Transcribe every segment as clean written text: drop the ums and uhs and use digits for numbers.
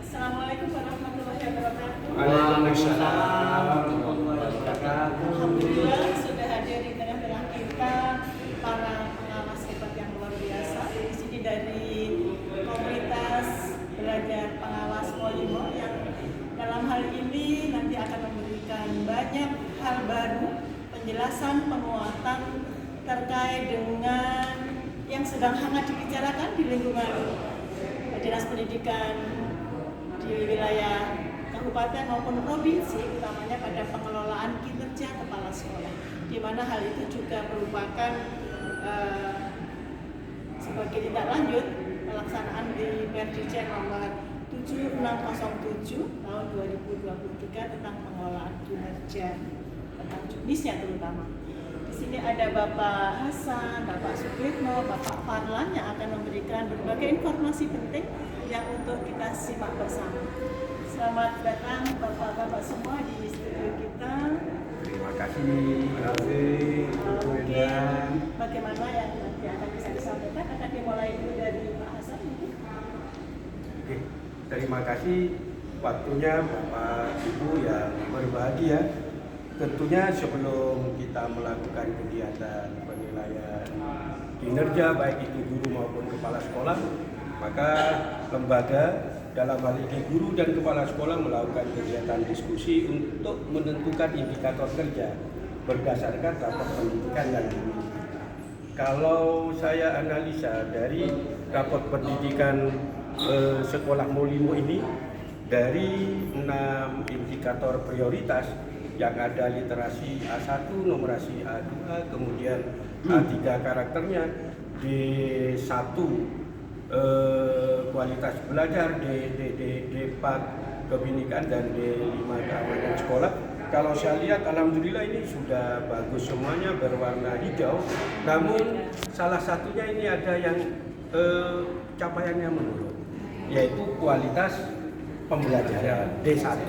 Assalamualaikum warahmatullahi wabarakatuh. Waalaikumsalam warahmatullahi wabarakatuh. Alhamdulillah sudah hadir di tengah-tengah kita para pengawas hebat yang luar biasa. Di sini dari komunitas belajar pengawas Molimo yang dalam hal ini nanti akan memberikan banyak hal baru, penjelasan, penguatan terkait dengan yang sedang hangat dibicarakan di lingkungan Dinas Pendidikan di wilayah kabupaten maupun provinsi, utamanya pada pengelolaan kinerja kepala sekolah, di mana hal itu juga merupakan sebagai tindak lanjut pelaksanaan di Perdijen nomor 7607 tahun 2023 tentang pengelolaan kinerja, tentang judisnya terutama. Di sini ada Bapak Hasan, Bapak Sukritno, Bapak Farlan yang akan memberikan berbagai informasi penting yang untuk kita simak bersama. Selamat datang Bapak-Bapak semua di studio kita. Terima kasih. Oke, bagaimana yang nanti akan bisa disampaikan akan dimulai dulu dari Pak Hasan mungkin. Oke, terima kasih waktunya Bapak Ibu yang berbahagia. Tentunya sebelum kita melakukan kegiatan penilaian kinerja baik itu guru maupun kepala sekolah, maka lembaga dalam hal ini guru dan kepala sekolah melakukan kegiatan diskusi untuk menentukan indikator kerja berdasarkan rapor pendidikan yang dimiliki. Kalau saya analisa dari rapor pendidikan sekolah Molimo ini, dari 6 indikator prioritas yang ada literasi A1, numerasi A2, kemudian A3 karakternya, D1 kualitas belajar, D4 kebinekaan, dan D5 keamanan sekolah. Kalau saya lihat alhamdulillah ini sudah bagus semuanya, berwarna hijau. Namun salah satunya ini ada yang capaiannya menurun, yaitu kualitas pembelajaran D1.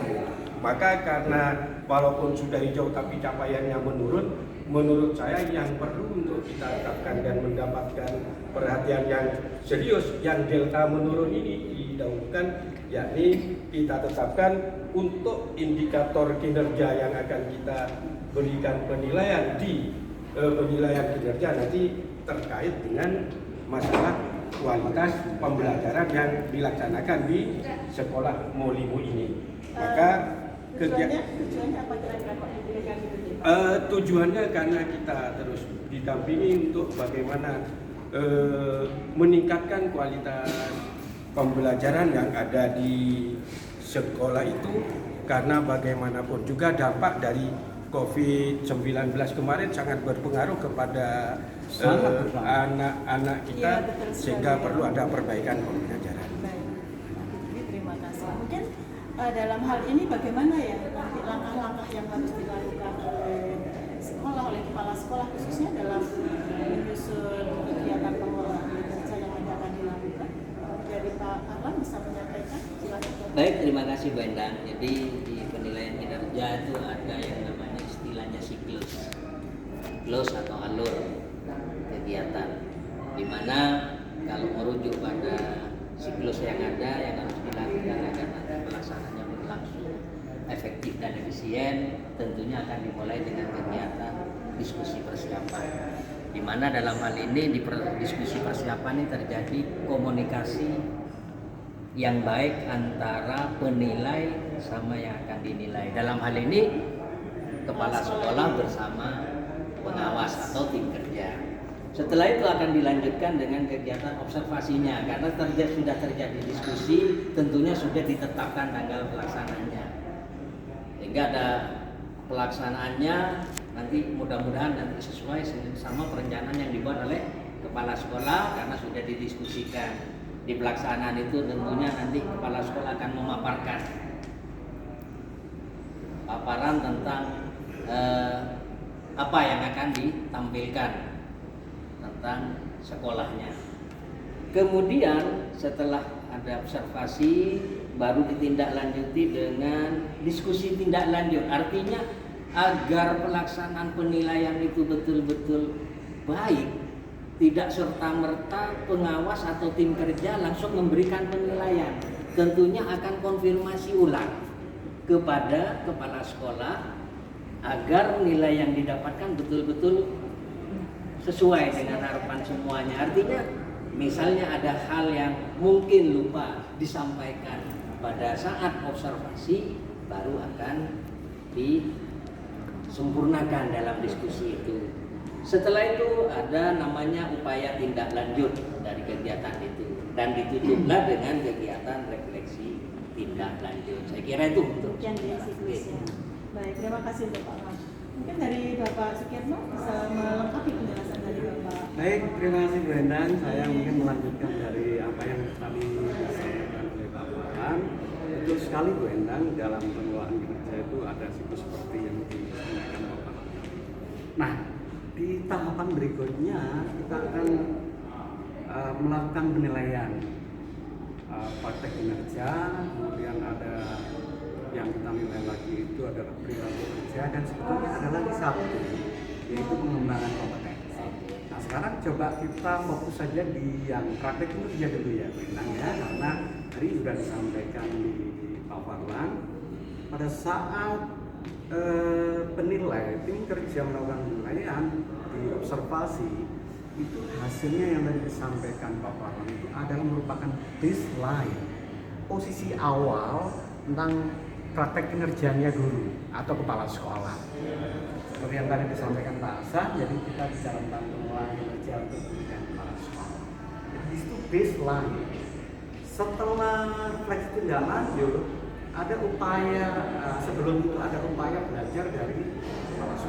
Maka karena walaupun sudah hijau tapi capaiannya menurun, menurut saya yang perlu untuk kita tetapkan dan mendapatkan perhatian yang serius, yang delta menurun ini didahulukan, yakni kita tetapkan untuk indikator kinerja yang akan kita berikan penilaian di penilaian kinerja nanti terkait dengan masalah kualitas pembelajaran yang dilaksanakan di sekolah Molimo ini. Maka tujuannya apa kira-kira Pak diberikan itu? Tujuannya karena kita terus didampingi untuk bagaimana meningkatkan kualitas pembelajaran yang ada di sekolah itu, karena bagaimanapun juga dampak dari COVID-19 kemarin sangat berpengaruh kepada anak-anak kita, sehingga perlu ada perbaikan pembelajaran. Baik, terima kasih. Mungkin dalam hal ini bagaimana ya nanti langkah-langkah yang harus dilakukan oleh sekolah, oleh kepala sekolah khususnya dalam menyusun kegiatan pengelolaan kinerja yang akan dilakukan. Dari Pak Arlan bisa menyampaikan, silakan. Baik, terima kasih Bu Endang. Jadi di penilaian kinerja itu ada yang namanya istilahnya siklus atau alur kegiatan, di mana kalau merujuk pada siklus yang ada yang harus dilakukan agar nanti pelaksanaannya berlangsung efektif dan efisien, tentunya akan dimulai dengan kegiatan diskusi persiapan, di mana dalam hal ini di diskusi persiapan ini terjadi komunikasi yang baik antara penilai sama yang akan dinilai. Dalam hal ini kepala sekolah bersama pengawas atau tim kerja. Setelah itu akan dilanjutkan dengan kegiatan observasinya, karena sudah terjadi diskusi, tentunya sudah ditetapkan tanggal pelaksanaannya, sehingga ada pelaksanaannya nanti mudah-mudahan nanti sesuai sama perencanaan yang dibuat oleh kepala sekolah, karena sudah didiskusikan. Di pelaksanaan itu tentunya nanti kepala sekolah akan memaparkan paparan tentang apa yang akan ditampilkan tentang sekolahnya. Kemudian setelah ada observasi, baru ditindaklanjuti dengan diskusi tindak lanjut. Artinya agar pelaksanaan penilaian itu betul-betul baik, tidak serta-merta pengawas atau tim kerja langsung memberikan penilaian, tentunya akan konfirmasi ulang kepada kepala sekolah agar nilai yang didapatkan betul-betul sesuai dengan harapan semuanya. Artinya misalnya ada hal yang mungkin lupa disampaikan pada saat observasi, baru akan disempurnakan dalam diskusi itu. Setelah itu ada namanya upaya tindak lanjut dari kegiatan itu dan ditutuplah dengan kegiatan refleksi tindak lanjut. Saya kira itu untuk Yang dari siklusnya. Baik, terima kasih Bapak Ram. Mungkin dari Bapak Sukirno bisa melengkapi penjelasan dari Bapak. Baik, terima kasih Bu Endang. Saya mungkin melanjutkan dari apa yang tadi disampaikan oleh Pak Farhan. Betul sekali Bu Endang, dalam pengelolaan kinerja itu ada siklus seperti yang disampaikan Pak Farhan. Nah, di tahapan berikutnya kita akan melakukan penilaian praktek kinerja, kemudian ada yang kita nilai lagi itu adalah perilaku kerja, dan sebetulnya ada lagi satu, yaitu pengembangan kompetensi. Nah sekarang coba kita fokus saja di yang praktek kinerja dulu ya Bu Endang ya, karena tadi sudah disampaikan di Pak Farhan pada saat penilai tim kerja melakukan penilaian di observasi itu hasilnya yang tadi disampaikan Pak Farhan itu adalah merupakan baseline, posisi awal tentang praktek kinerjanya guru atau kepala sekolah. Seperti yang tadi disampaikan Pak Hasan, jadi kita bicara tentang pengelolaan kinerja untuk guru dan kepala sekolah. Jadi itu baseline. Setelah refleksi tindak lanjut, ada upaya sebelum itu ada upaya belajar dari kepala sekolah.